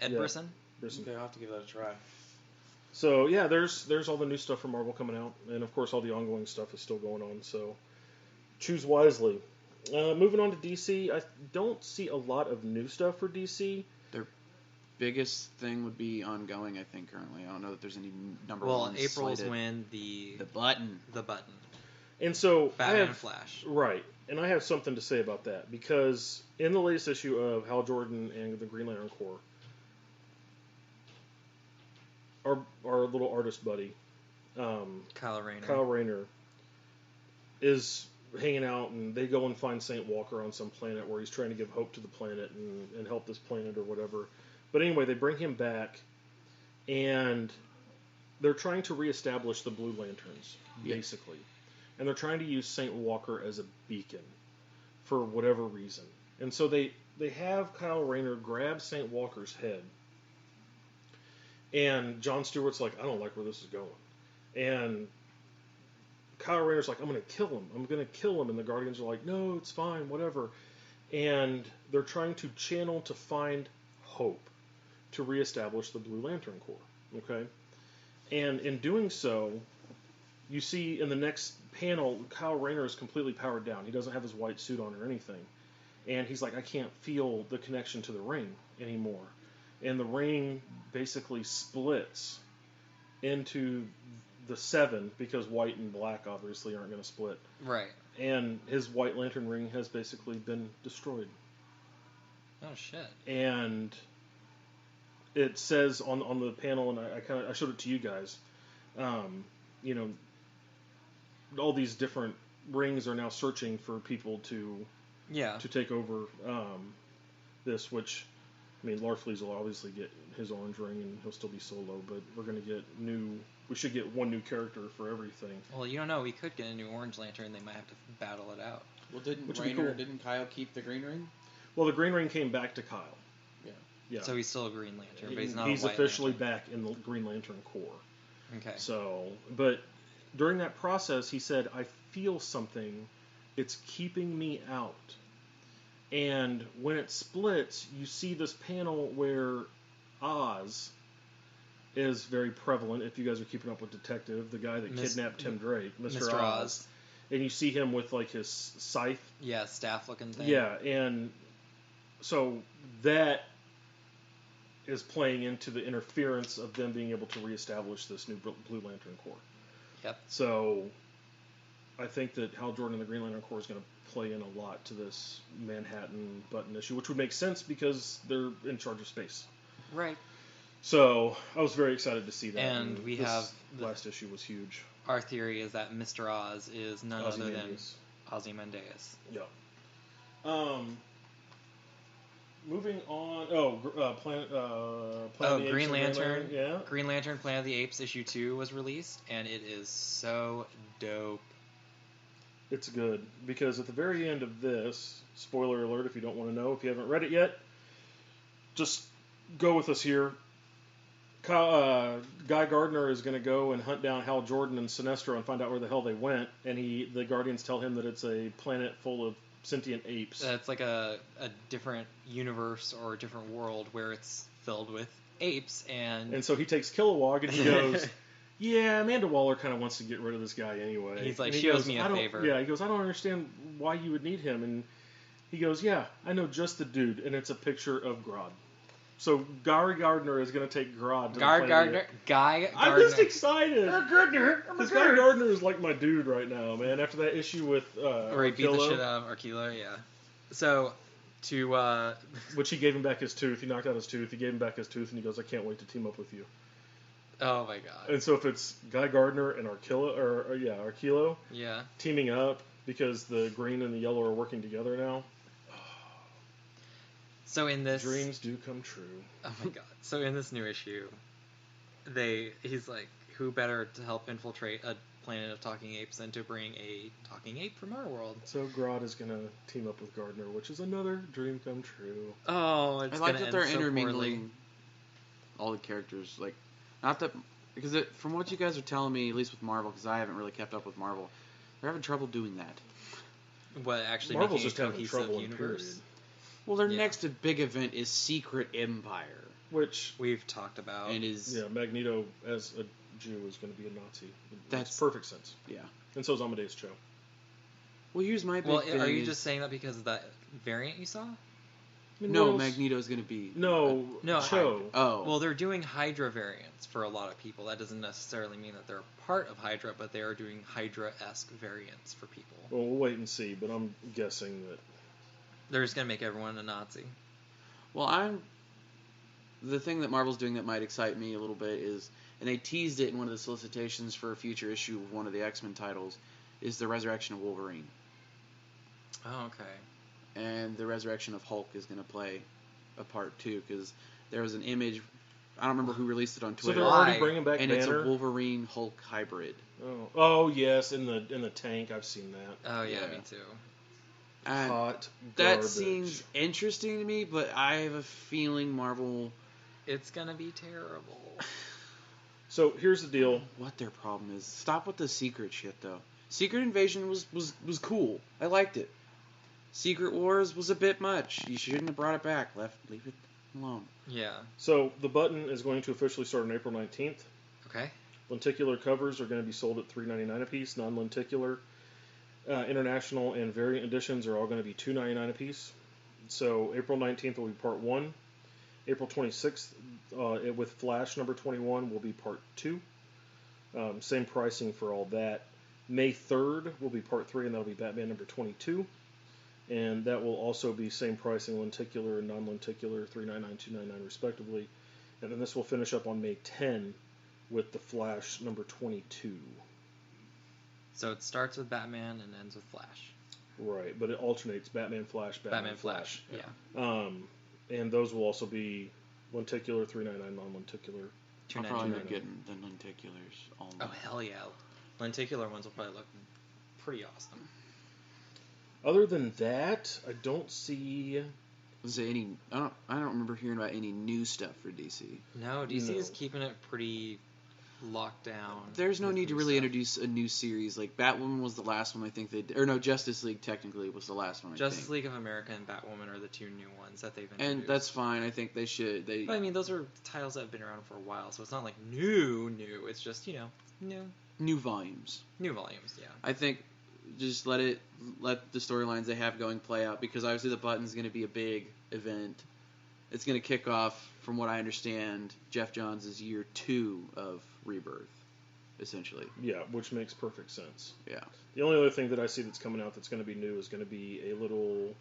Ed Yeah. Brisson? Okay, I'll have to give that a try. So yeah, there's all the new stuff from Marvel coming out, and of course all the ongoing stuff is still going on. So choose wisely. Moving on to DC, I don't see a lot of new stuff for DC. Their biggest thing would be ongoing, I think, currently. I don't know that there's any number Well, one April's slated. when the button. button. And so Batman and Flash. Right, and I have something to say about that because in the latest issue of Hal Jordan and the Green Lantern Corps, our little artist buddy, Kyle Rayner, is hanging out, and they go and find Saint Walker on some planet where he's trying to give hope to the planet and help this planet or whatever. But anyway, they bring him back, and they're trying to reestablish the Blue Lanterns, basically. And they're trying to use Saint Walker as a beacon for whatever reason. And so they have Kyle Rayner grab Saint Walker's head, and Jon Stewart's like, I don't like where this is going. And Kyle Rayner's like, I'm going to kill him. I'm going to kill him. And the Guardians are like, no, it's fine, whatever. And they're trying to channel to find hope to reestablish the Blue Lantern Corps. Okay? And in doing so, you see in the next panel, Kyle Rayner is completely powered down. He doesn't have his white suit on or anything. And he's like, I can't feel the connection to the ring anymore. And the ring basically splits into the 7 because white and black obviously aren't going to split. Right. And his White Lantern ring has basically been destroyed. Oh shit. And it says on the panel, and I showed it to you guys. You know, all these different rings are now searching for people to take over this, which, I mean, Larfleeze will obviously get his orange ring and he'll still be solo, but we're going to get we should get one new character for everything. Well, you don't know, we could get a new Orange Lantern, they might have to battle it out. Well, didn't Kyle keep the green ring? Well, the green ring came back to Kyle. Yeah. So he's still a Green Lantern, but he's not He's a White officially Lantern. back in the Green Lantern Corps. Okay. So, but during that process, he said, I feel something. It's keeping me out. And when it splits, you see this panel where Oz is very prevalent. If you guys are keeping up with Detective, the guy that kidnapped Tim Drake, Mr. Oz. And you see him with like his scythe. Yeah, staff-looking thing. Yeah, and so that is playing into the interference of them being able to reestablish this new Blue Lantern Corps. Yep. So I think that Hal Jordan and the Green Lantern Corps is going to play in a lot to this Manhattan button issue, which would make sense because they're in charge of space. Right. So I was very excited to see that. And we have last issue was huge. Our theory is that Mr. Oz is none other than Ozymandias. Yeah. Moving on. Planet Green Lantern. Yeah. Green Lantern Planet of the Apes issue 2 was released, and it is so dope. It's good because at the very end of this, spoiler alert if you don't want to know, if you haven't read it yet, just go with us here. Guy Gardner is going to go and hunt down Hal Jordan and Sinestro and find out where the hell they went, and the Guardians tell him that it's a planet full of sentient apes. It's like a different universe or a different world where it's filled with apes, and so he takes Kilowog and he goes, yeah, Amanda Waller kind of wants to get rid of this guy anyway. He's like, she owes me a favor. Yeah, he goes, I don't understand why you would need him. And he goes, yeah, I know just the dude, and it's a picture of Grodd. So Guy Gardner is going to take Grodd to Guy Gardner. I'm just excited. Because Guy Gardner is like my dude right now, man. After that issue with where he beat the shit out of Arkilla, yeah. So, which he gave him back his tooth. He knocked out his tooth. He gave him back his tooth, and he goes, I can't wait to team up with you. Oh my god. And so if it's Guy Gardner and Arkilla yeah, teaming up because the green and the yellow are working together now. So in this... Dreams do come true. Oh my god. So in this new issue, he's like, who better to help infiltrate a planet of talking apes than to bring a talking ape from our world? So Grodd is going to team up with Gardner, which is another dream come true. Oh, it's I like that they're so intermingling all the characters. Like, not that... Because from what you guys are telling me, at least with Marvel, because I haven't really kept up with Marvel, they're having trouble doing that. What, actually Marvel's making just a having cohesive trouble universe? period. Well, their next big event is Secret Empire. which we've talked about. And is Magneto as a Jew is going to be a Nazi. That's makes perfect sense. Yeah. And so is Amadeus Cho. Well, here's my big thing. Are you just saying that because of that variant you saw? I mean, No, Magneto's going to be... No, Cho. Oh. Well, they're doing Hydra variants for a lot of people. That doesn't necessarily mean that they're part of Hydra, but they are doing Hydra-esque variants for people. Well, we'll wait and see, but I'm guessing that... They're just going to make everyone a Nazi. Well, the thing that Marvel's doing that might excite me a little bit is, and they teased it in one of the solicitations for a future issue of one of the X-Men titles, is the resurrection of Wolverine. Oh, okay. And the resurrection of Hulk is going to play a part too, because there was an image, I don't remember who released it on So Twitter. they're already bringing back and Banner? it's a Wolverine Hulk hybrid. Oh yes, in the tank. I've seen that. Oh, yeah, Yeah. me too. And Hot that garbage. seems interesting to me, but I have a feeling Marvel... It's going to be terrible. So here's the deal. What their problem is. Stop with the secret shit, though. Secret Invasion was cool. I liked it. Secret Wars was a bit much. You shouldn't have brought it back. Leave it alone. Yeah. So the button is going to officially start on April 19th. Okay. Lenticular covers are going to be sold at $3.99 a piece. Non-lenticular, international, and variant editions are all going to be $2.99 a piece. So April 19th will be part 1. April 26th, with Flash number 21, will be part 2. Same pricing for all that. May 3rd will be part 3, and that'll be Batman number 22. And that will also be same pricing, lenticular and non-lenticular, $3.99, $2.99 respectively. And then this will finish up on May 10 with the Flash number 22. So it starts with Batman and ends with Flash. Right, but it alternates Batman, Flash, Batman, Flash. Yeah. And those will also be lenticular, $3.99, non-lenticular. I'm probably not $2.99. getting the lenticulars all Oh, hell yeah. Lenticular ones will probably look pretty awesome. Other than that, I don't see... Was there any? I don't remember hearing about any new stuff for DC. No, DC is No. keeping it pretty locked down. There's no with need to new really stuff. introduce a new series. Like Batwoman was the last one I think they did. Or no, Justice League technically was the last one I Justice think. League of America and Batwoman are the two new ones that they've introduced. And that's fine. I think they should. But I mean, those are titles that have been around for a while, so it's not like new. It's just, New volumes. new volumes, yeah. I think just let the storylines they have going play out, because obviously the button's going to be a big event. It's going to kick off, from what I understand, Jeff Johns' year 2 of Rebirth, essentially. Yeah, which makes perfect sense. Yeah. The only other thing that I see that's coming out that's going to be new is going to be a little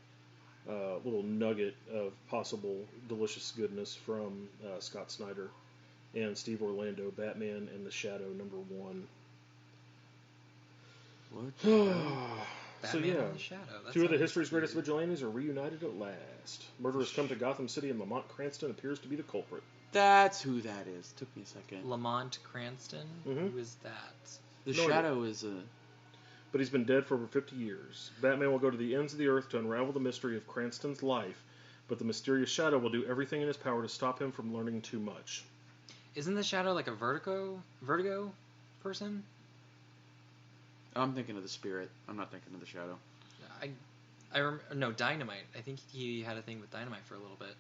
nugget of possible delicious goodness from Scott Snyder and Steve Orlando, Batman and the Shadow #1. What? So Batman yeah, and the Shadow. That two of the sounds history's greatest weird. vigilantes are reunited at last. Murderers come to Gotham City, and Lamont Cranston appears to be the culprit. That's who that is. Took me a second. Lamont Cranston? Mhm. Who is that? The No idea. Shadow is a... But he's been dead for over 50 years. Batman will go to the ends of the earth to unravel the mystery of Cranston's life, but the mysterious Shadow will do everything in his power to stop him from learning too much. Isn't the Shadow like a Vertigo person? I'm thinking of the Spirit. I'm not thinking of the Shadow. No, Dynamite. I think he had a thing with Dynamite for a little bit.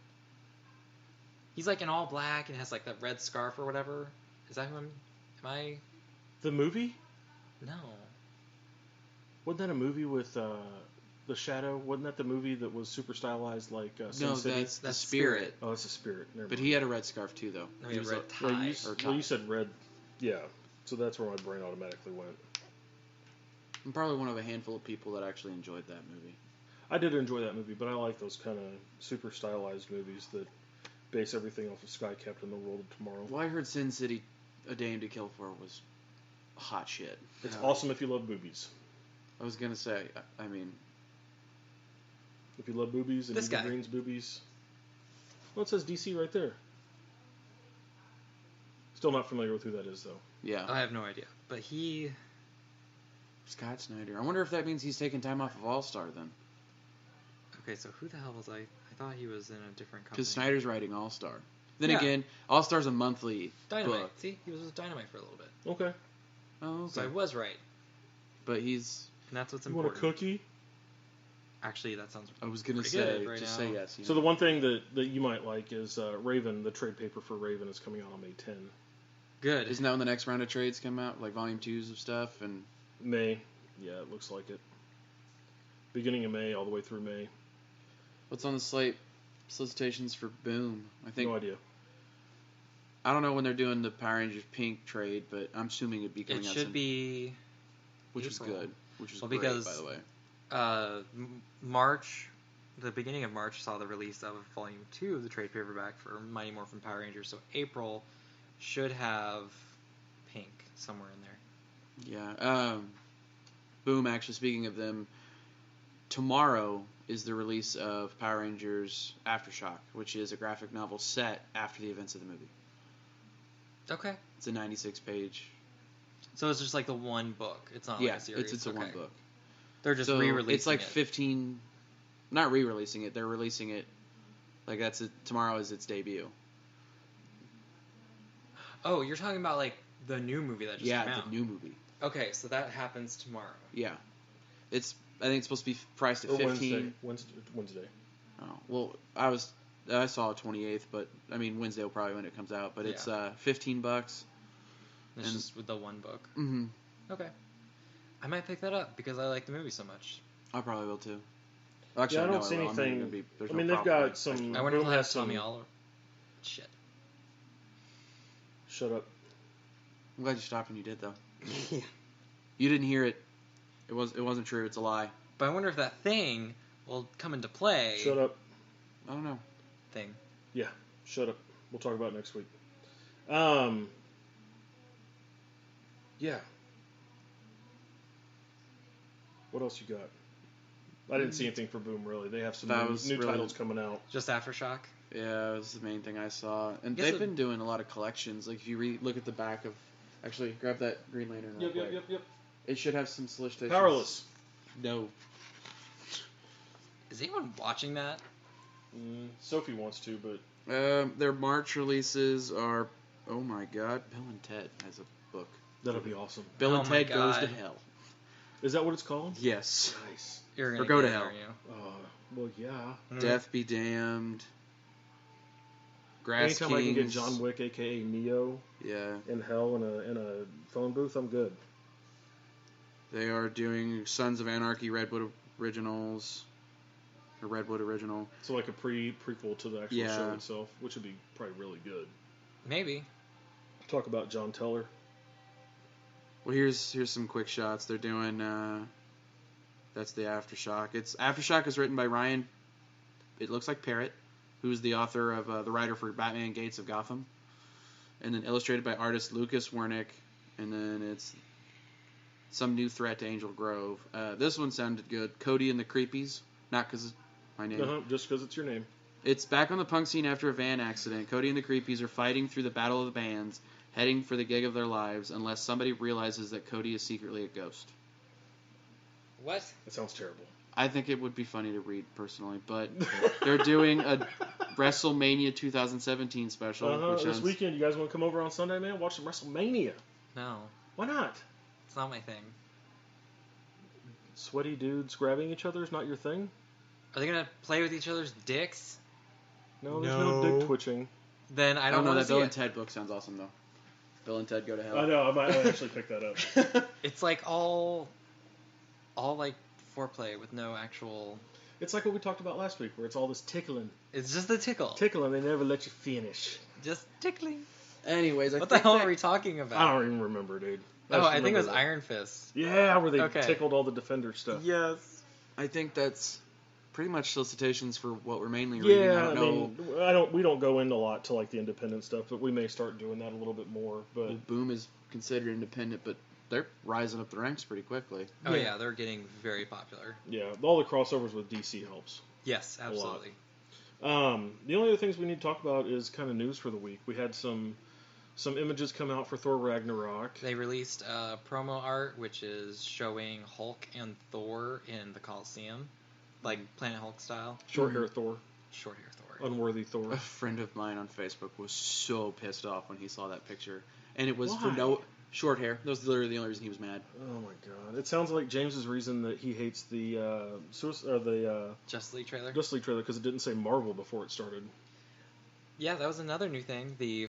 He's like in all black and has like that red scarf or whatever. Is that who am I? The movie? No. Wasn't that a movie with the Shadow? Wasn't that the movie that was super stylized like Sin No, City? that's the That's Spirit. Spirit. Oh, that's a Spirit. Never But mind. he had a red scarf too, though. No, he had was red a- tie. Well, you tie. said red. Yeah. So that's where my brain automatically went. I'm probably one of a handful of people that actually enjoyed that movie. I did enjoy that movie, but I like those kind of super stylized movies that base everything off of Sky Captain, The World of Tomorrow. Well, I heard Sin City, A Dame to Kill For was hot shit. It's awesome if you love boobies. I was gonna say, I mean, If you love boobies and This Eva guy. Green's boobies. Well, it says DC right there. Still not familiar with who that is, though. yeah, I have no idea. But he. Scott Snyder. I wonder if that means he's taking time off of All Star then, Okay, so who the hell was I? I thought he was in a different company. because Snyder's writing All Star. Then Yeah. again, All Star's a monthly Dynamite. book. See, he was with Dynamite for a little bit. Okay. Oh, So I okay. was right. But he's And that's what's You want a important. cookie? Actually, that sounds. I was gonna pretty say good right just now. say yes. So the one thing that you might like is Raven. The trade paper for Raven is coming out on May 10. Good. Isn't that when the next round of trades come out, like volume 2s of stuff and May. Yeah, it looks like it. Beginning of May, all the way through May. what's on the slate? Solicitations for Boom. I think. No idea. I don't know when they're doing the Power Rangers Pink trade, but I'm assuming it'd be coming It out should soon, be which is April. good. Which is Well, great, because- by the way. March, the beginning of March saw the release of Volume 2 of the trade paperback for Mighty Morphin Power Rangers, so April should have Pink somewhere in there. Yeah. Boom. Actually, speaking of them, tomorrow is the release of Power Rangers Aftershock, which is a graphic novel set after the events of the movie. Okay. It's a 96-page. So it's just like the one book. It's not like a series. it's a one book. They're just So re-releasing it's like it. 15. Not re-releasing it. They're releasing it. Like that's it. Tomorrow is its debut. Oh, you're talking about like the new movie that just came out. The new movie. Okay, so that happens tomorrow. Yeah, I think it's supposed to be priced at Or 15. Wednesday. Oh well, I saw 28th, but I mean Wednesday will probably when it comes out. But it's $15. It's And- just with the one book. Mm-hmm. Okay. I might pick that up because I like the movie so much. I probably will too. Well, actually, Yeah, I no, don't see will. I'm not anything- even gonna be- there's I no mean, they've problem. got some- I wonder if Boom they'll has have Tommy some- Oliver. Shit. Shut up. I'm glad you stopped when you did though. You didn't hear it. It wasn't true. It's a lie. But I wonder if that thing will come into play. Shut up. I don't know. Thing. Shut up. We'll talk about it next week. Yeah. What else you got? I didn't see anything for Boom, really. They have some That new, was new really- titles coming out. Just Aftershock. Yeah, it was the main thing I saw. And Guess they've it- been doing a lot of collections. Like if you look at the back of, actually grab that Green Lantern real quick. Yep. It should have some solicitations. Powerless. No. Is anyone watching that? Sophie wants to, but Their March releases are, oh my God, Bill and Ted has a book. that'll be awesome. Bill Oh and my Ted goes to God. hell. Is that what it's called? Yes. Nice. You're gonna Or go get to it, hell. aren't you? Well, yeah. Death be damned. Grass Anytime Kings. I can get John Wick, a.k.a. Neo, Yeah. in hell in a phone booth, I'm good. They are doing Sons of Anarchy Redwood Originals. Or Redwood Original. So like a prequel to the actual Yeah. show itself, which would be probably really good. Maybe. Talk about John Teller. Well, here's some quick shots. They're doing. That's the Aftershock. Aftershock is written by Ryan. It looks like Parrott, who's the author of the writer for Batman: Gates of Gotham, and then illustrated by artist Lucas Wernick, and then it's some new threat to Angel Grove. This one sounded good. Cody and the Creepies, not because my name. Just because it's your name. It's back on the punk scene after a van accident. Cody and the Creepies are fighting through the battle of the bands, heading for the gig of their lives, unless somebody realizes that Cody is secretly a ghost. What? That sounds terrible. I think it would be funny to read personally, but they're doing a WrestleMania 2017 special. Which This sounds, weekend, you guys want to come over on Sunday, man? Watch some WrestleMania. No. Why not? It's not my thing. Sweaty dudes grabbing each other is not your thing? Are they gonna play with each other's dicks? No, there's no dick twitching. Then I I don't don't know. want to That see Bill and it. Ted book sounds awesome though. Bill and Ted go to hell. I know, I might actually pick that up. It's like all like foreplay with no actual. It's like what we talked about last week, where it's all this tickling. It's just the tickle. Tickling, they never let you finish. Just tickling. Anyways, What the hell are we talking about? I don't even remember, dude. Oh, just I think it was remember that. Iron Fist. Yeah, where they Okay. tickled all the Defender stuff. Yes. I think that's pretty much solicitations for what we're mainly reading. Yeah, I don't know. I mean, we don't go into a lot to like the independent stuff, but we may start doing that a little bit more. But Well, Boom is considered independent, but they're rising up the ranks pretty quickly. Oh Yeah. yeah, they're getting very popular. yeah, all the crossovers with DC helps. Yes, lot. absolutely. The only other things we need to talk about is kind of news for the week. We had some images come out for Thor Ragnarok. They released promo art, which is showing Hulk and Thor in the Coliseum, like Planet Hulk style. Short hair Thor, Short hair Thor. unworthy Thor. A friend of mine on Facebook was so pissed off when he saw that picture, and it was for Why? no. Short hair. That was literally the only reason he was mad. Oh my god! It sounds like James's reason that he hates the Justice League trailer. Justice League trailer because it didn't say Marvel before it started. Yeah, that was another new thing. The